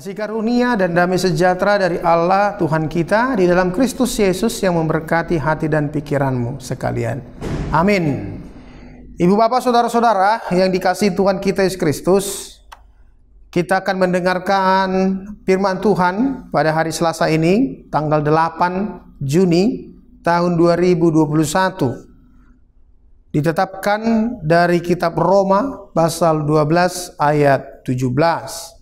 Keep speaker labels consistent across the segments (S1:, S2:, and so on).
S1: Kasih karunia dan damai sejahtera dari Allah Tuhan kita di dalam Kristus Yesus yang memberkati hati dan pikiranmu sekalian. Amin. Ibu bapak saudara-saudara yang dikasihi Tuhan kita Yesus Kristus, kita akan mendengarkan firman Tuhan pada hari Selasa ini, tanggal 8 Juni tahun 2021. Ditetapkan dari kitab Roma pasal 12 ayat 17.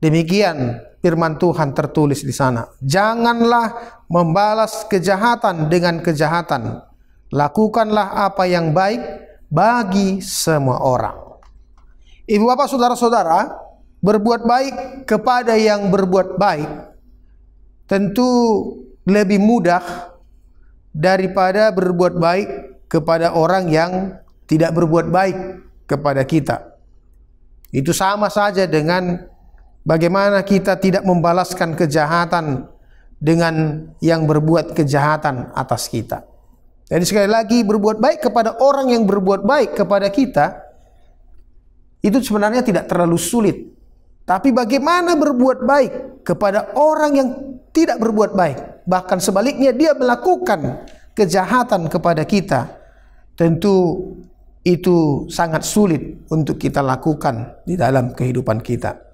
S1: Demikian firman Tuhan tertulis di sana. Janganlah membalas kejahatan dengan kejahatan. Lakukanlah apa yang baik bagi semua orang. Ibu bapak saudara-saudara, berbuat baik kepada yang berbuat baik tentu lebih mudah daripada berbuat baik kepada orang yang tidak berbuat baik kepada kita. Itu sama saja dengan bagaimana kita tidak membalaskan kejahatan dengan yang berbuat kejahatan atas kita. Jadi sekali lagi, berbuat baik kepada orang yang berbuat baik kepada kita itu sebenarnya tidak terlalu sulit. Tapi bagaimana berbuat baik kepada orang yang tidak berbuat baik, bahkan sebaliknya dia melakukan kejahatan kepada kita, tentu itu sangat sulit untuk kita lakukan di dalam kehidupan kita.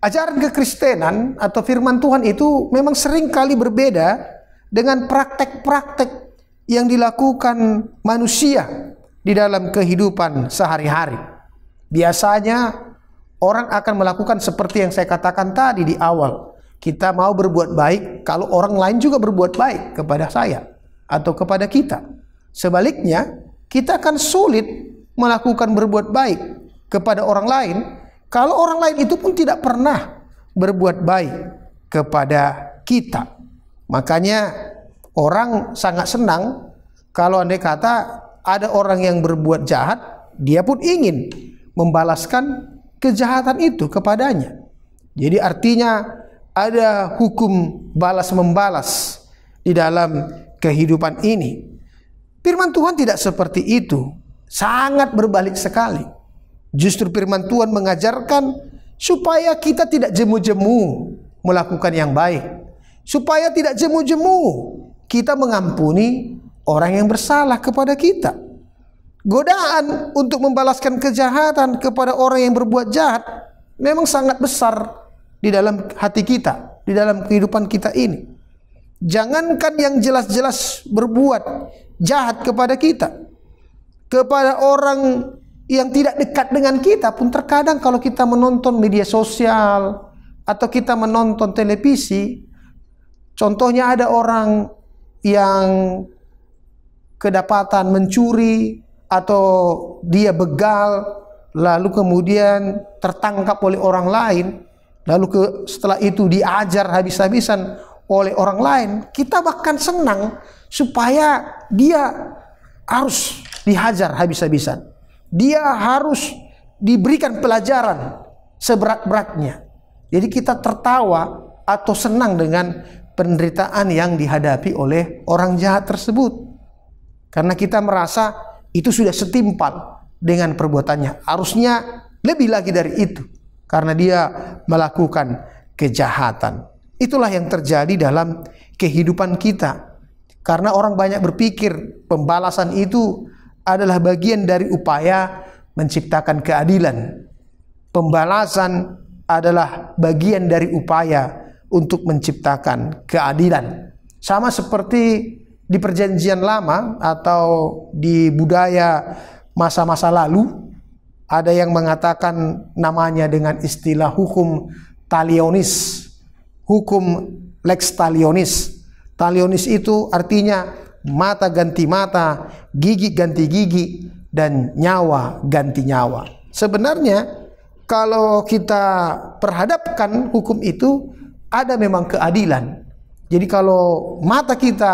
S1: Ajaran kekristenan atau firman Tuhan itu memang sering kali berbeda dengan praktek-praktek yang dilakukan manusia di dalam kehidupan sehari-hari. Biasanya orang akan melakukan seperti yang saya katakan tadi di awal. Kita mau berbuat baik kalau orang lain juga berbuat baik kepada saya atau kepada kita. Sebaliknya, kita akan sulit melakukan berbuat baik kepada orang lain kalau orang lain itu pun tidak pernah berbuat baik kepada kita. Makanya orang sangat senang kalau andai kata ada orang yang berbuat jahat, dia pun ingin membalaskan kejahatan itu kepadanya. Jadi artinya ada hukum balas-membalas di dalam kehidupan ini. Firman Tuhan tidak seperti itu, sangat berbalik sekali. Justru firman Tuhan mengajarkan supaya kita tidak jemu-jemu melakukan yang baik. Supaya tidak jemu-jemu kita mengampuni orang yang bersalah kepada kita. Godaan untuk membalaskan kejahatan kepada orang yang berbuat jahat memang sangat besar di dalam hati kita, di dalam kehidupan kita ini. Jangankan yang jelas-jelas berbuat jahat kepada kita, kepada orang yang tidak dekat dengan kita pun terkadang kalau kita menonton media sosial atau kita menonton televisi, contohnya ada orang yang kedapatan mencuri atau dia begal, lalu kemudian tertangkap oleh orang lain, lalu setelah itu diajar habis-habisan oleh orang lain, kita bahkan senang supaya dia harus dihajar habis-habisan. Dia harus diberikan pelajaran seberat-beratnya. Jadi kita tertawa atau senang dengan penderitaan yang dihadapi oleh orang jahat tersebut. Karena kita merasa itu sudah setimpal dengan perbuatannya. Harusnya lebih lagi dari itu. Karena dia melakukan kejahatan. Itulah yang terjadi dalam kehidupan kita. Karena orang banyak berpikir pembalasan itu adalah bagian dari upaya menciptakan keadilan. Pembalasan adalah bagian dari upaya untuk menciptakan keadilan. Sama seperti di perjanjian lama atau di budaya masa-masa lalu, ada yang mengatakan namanya dengan istilah hukum talionis, hukum lex talionis. Talionis itu artinya mata ganti mata, gigi ganti gigi, dan nyawa ganti nyawa. Sebenarnya kalau kita perhadapkan hukum itu, ada memang keadilan. Jadi kalau mata kita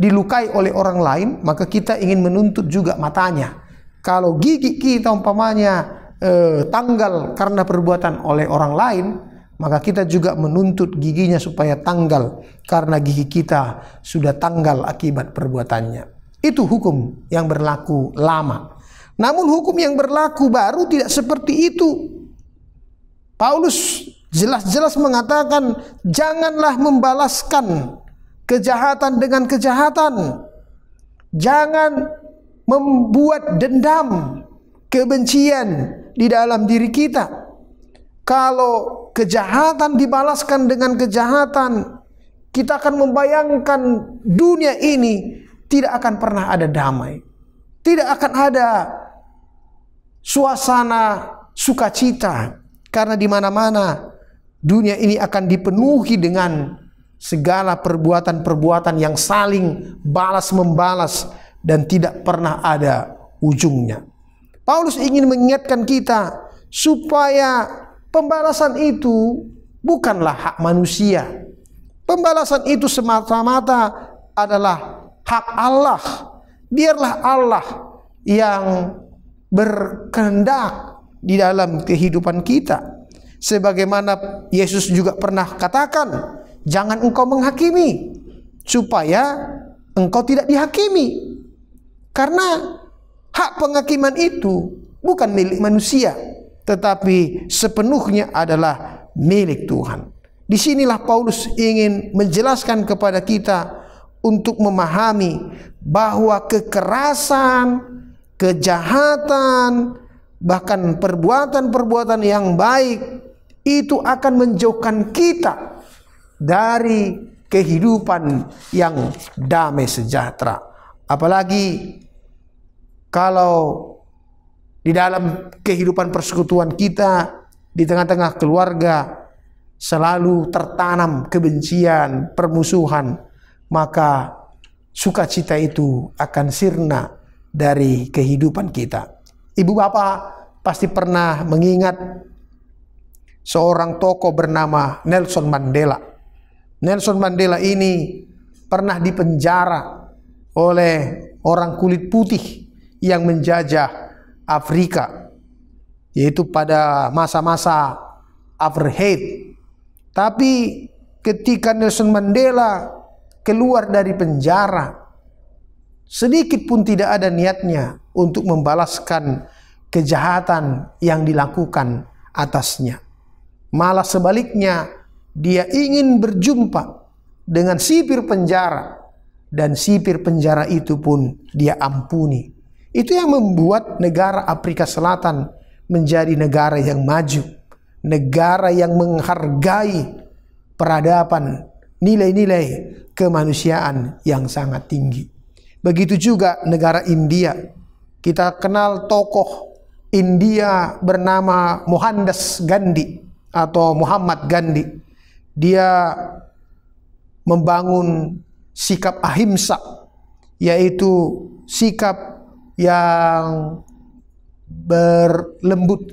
S1: dilukai oleh orang lain, maka kita ingin menuntut juga matanya. Kalau gigi kita umpamanya tanggal karena perbuatan oleh orang lain, maka kita juga menuntut giginya supaya tanggal karena gigi kita sudah tanggal akibat perbuatannya. Itu hukum yang berlaku lama. Namun hukum yang berlaku baru tidak seperti itu. Paulus jelas-jelas mengatakan janganlah membalaskan kejahatan dengan kejahatan. Jangan membuat dendam, kebencian di dalam diri kita. Kalau kejahatan dibalaskan dengan kejahatan, kita akan membayangkan dunia ini tidak akan pernah ada damai. Tidak akan ada suasana sukacita, karena di mana-mana dunia ini akan dipenuhi dengan segala perbuatan-perbuatan yang saling balas-membalas dan tidak pernah ada ujungnya. Paulus ingin mengingatkan kita supaya pembalasan itu bukanlah hak manusia. Pembalasan itu semata-mata adalah hak Allah. Biarlah Allah yang berkehendak di dalam kehidupan kita. Sebagaimana Yesus juga pernah katakan, jangan engkau menghakimi, supaya engkau tidak dihakimi. Karena hak penghakiman itu bukan milik manusia, tetapi sepenuhnya adalah milik Tuhan. Disinilah Paulus ingin menjelaskan kepada kita untuk memahami bahwa kekerasan, kejahatan, bahkan perbuatan-perbuatan yang baik itu akan menjauhkan kita dari kehidupan yang damai sejahtera. Apalagi kalau di dalam kehidupan persekutuan kita, di tengah-tengah keluarga selalu tertanam kebencian, permusuhan, maka sukacita itu akan sirna dari kehidupan kita. Ibu bapak pasti pernah mengingat seorang tokoh bernama Nelson Mandela. Nelson Mandela ini pernah dipenjara oleh orang kulit putih yang menjajah Afrika, yaitu pada masa-masa apartheid. Tapi ketika Nelson Mandela keluar dari penjara, sedikit pun tidak ada niatnya untuk membalaskan kejahatan yang dilakukan atasnya. Malah sebaliknya, dia ingin berjumpa dengan sipir penjara, dan sipir penjara itu pun dia ampuni. Itu yang membuat negara Afrika Selatan menjadi negara yang maju, negara yang menghargai peradaban, nilai-nilai kemanusiaan yang sangat tinggi. Begitu juga negara India. Kita kenal tokoh India bernama Mohandas Gandhi atau Muhammad Gandhi. Dia membangun sikap ahimsa, yaitu sikap yang berlembut,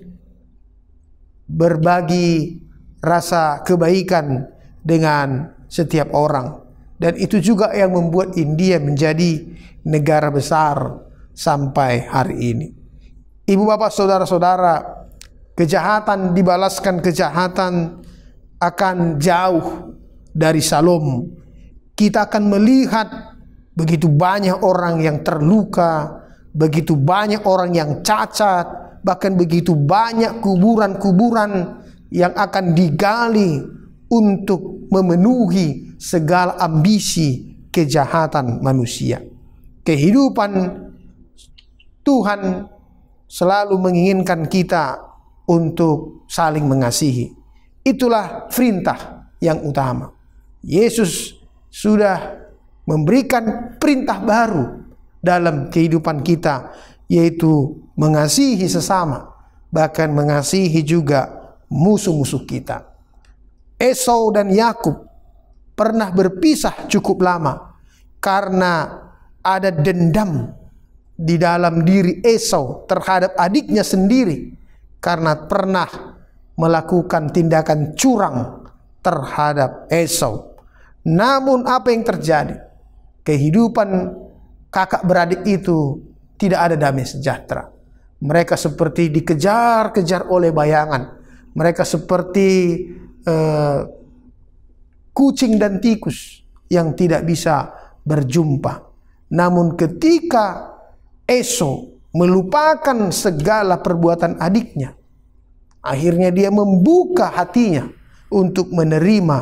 S1: berbagi rasa kebaikan dengan setiap orang. Dan itu juga yang membuat India menjadi negara besar sampai hari ini. Ibu bapak saudara-saudara, kejahatan dibalaskan kejahatan akan jauh dari Shalom. Kita akan melihat begitu banyak orang yang terluka, begitu banyak orang yang cacat, bahkan begitu banyak kuburan-kuburan yang akan digali untuk memenuhi segala ambisi kejahatan manusia. Kehidupan Tuhan selalu menginginkan kita untuk saling mengasihi. Itulah perintah yang utama. Yesus sudah memberikan perintah baru dalam kehidupan kita, yaitu mengasihi sesama, bahkan mengasihi juga musuh-musuh kita. Esau dan Yakub pernah berpisah cukup lama karena ada dendam di dalam diri Esau terhadap adiknya sendiri, karena pernah melakukan tindakan curang terhadap Esau. Namun apa yang terjadi? Kehidupan kakak beradik itu tidak ada damai sejahtera. Mereka seperti dikejar-kejar oleh bayangan. Mereka seperti kucing dan tikus yang tidak bisa berjumpa. Namun ketika Esau melupakan segala perbuatan adiknya, akhirnya dia membuka hatinya untuk menerima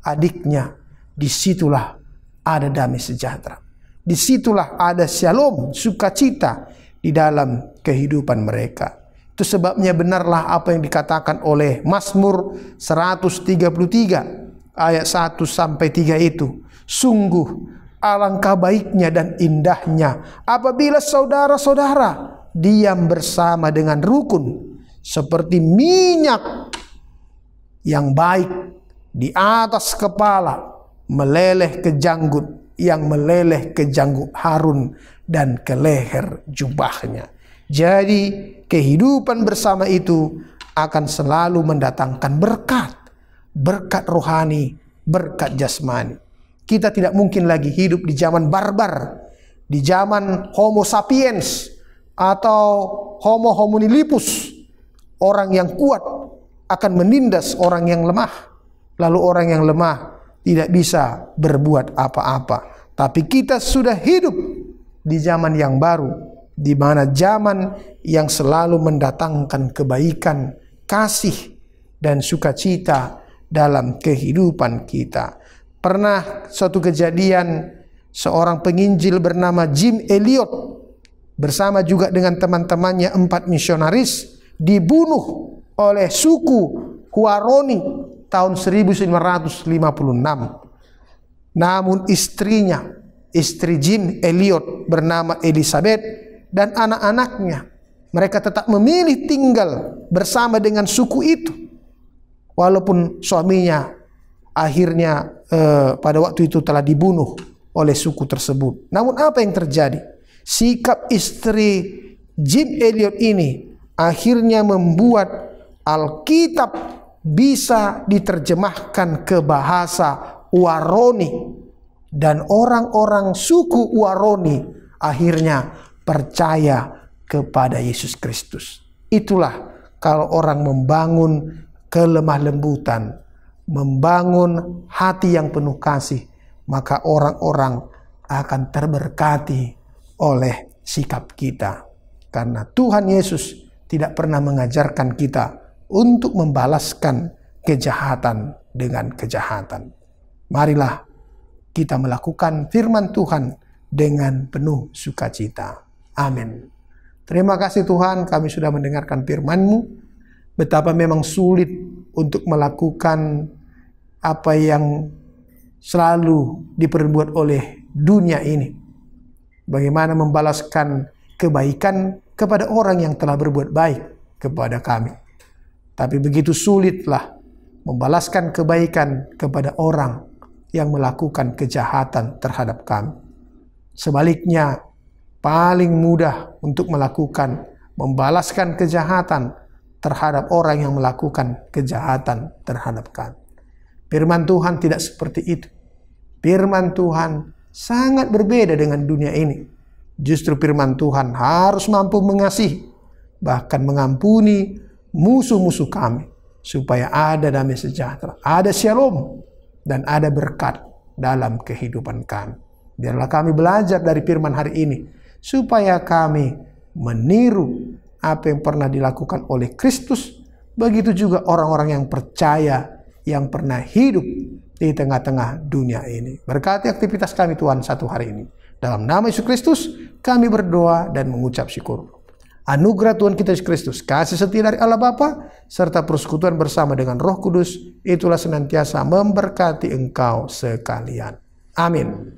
S1: adiknya, disitulah ada damai sejahtera. Disitulah ada shalom, sukacita di dalam kehidupan mereka. Itu sebabnya benarlah apa yang dikatakan oleh Mazmur 133 ayat 1 sampai 3 itu. Sungguh alangkah baiknya dan indahnya apabila saudara-saudara diam bersama dengan rukun, seperti minyak yang baik di atas kepala meleleh ke janggut, yang meleleh ke janggut Harun dan ke leher jubahnya. Jadi kehidupan bersama itu akan selalu mendatangkan berkat, berkat rohani, berkat jasmani. Kita tidak mungkin lagi hidup di zaman barbar, di zaman Homo sapiens atau Homo hominidus. Orang yang kuat akan menindas orang yang lemah, lalu orang yang lemah tidak bisa berbuat apa-apa. Tapi kita sudah hidup di zaman yang baru, di mana zaman yang selalu mendatangkan kebaikan, kasih, dan sukacita dalam kehidupan kita. Pernah suatu kejadian, seorang penginjil bernama Jim Elliot bersama juga dengan teman-temannya 4 misionaris dibunuh oleh suku Huaroni tahun 1956. Namun istrinya, istri Jim Elliot bernama Elizabeth, dan anak-anaknya, mereka tetap memilih tinggal bersama dengan suku itu. Walaupun suaminya akhirnya pada waktu itu telah dibunuh oleh suku tersebut. Namun apa yang terjadi? Sikap istri Jim Elliot ini akhirnya membuat Alkitab bisa diterjemahkan ke bahasa Huaroni, dan orang-orang suku Huaroni akhirnya percaya kepada Yesus Kristus. Itulah kalau orang membangun kelemah lembutan, membangun hati yang penuh kasih, maka orang-orang akan terberkati oleh sikap kita. Karena Tuhan Yesus tidak pernah mengajarkan kita untuk membalaskan kejahatan dengan kejahatan. Marilah kita melakukan firman Tuhan dengan penuh sukacita. Amin. Terima kasih Tuhan, kami sudah mendengarkan firman-Mu. Betapa memang sulit untuk melakukan apa yang selalu diperbuat oleh dunia ini. Bagaimana membalaskan kebaikan kepada orang yang telah berbuat baik kepada kami. Tapi begitu sulitlah membalaskan kebaikan kepada orang yang melakukan kejahatan terhadap kami. Sebaliknya, paling mudah untuk membalaskan kejahatan terhadap orang yang melakukan kejahatan terhadap kami. Firman Tuhan tidak seperti itu. Firman Tuhan sangat berbeda dengan dunia ini. Justru firman Tuhan harus mampu mengasihi, bahkan mengampuni musuh-musuh kami, supaya ada damai sejahtera, ada shalom, dan ada berkat dalam kehidupan kami. Biarlah kami belajar dari firman hari ini, supaya kami meniru apa yang pernah dilakukan oleh Kristus. Begitu juga orang-orang yang percaya, yang pernah hidup di tengah-tengah dunia ini. Berkati aktivitas kami Tuhan satu hari ini. Dalam nama Yesus Kristus, kami berdoa dan mengucap syukur. Anugerah Tuhan kita Yesus Kristus, kasih setia dari Allah Bapa, serta persekutuan bersama dengan Roh Kudus, itulah senantiasa memberkati engkau sekalian. Amin.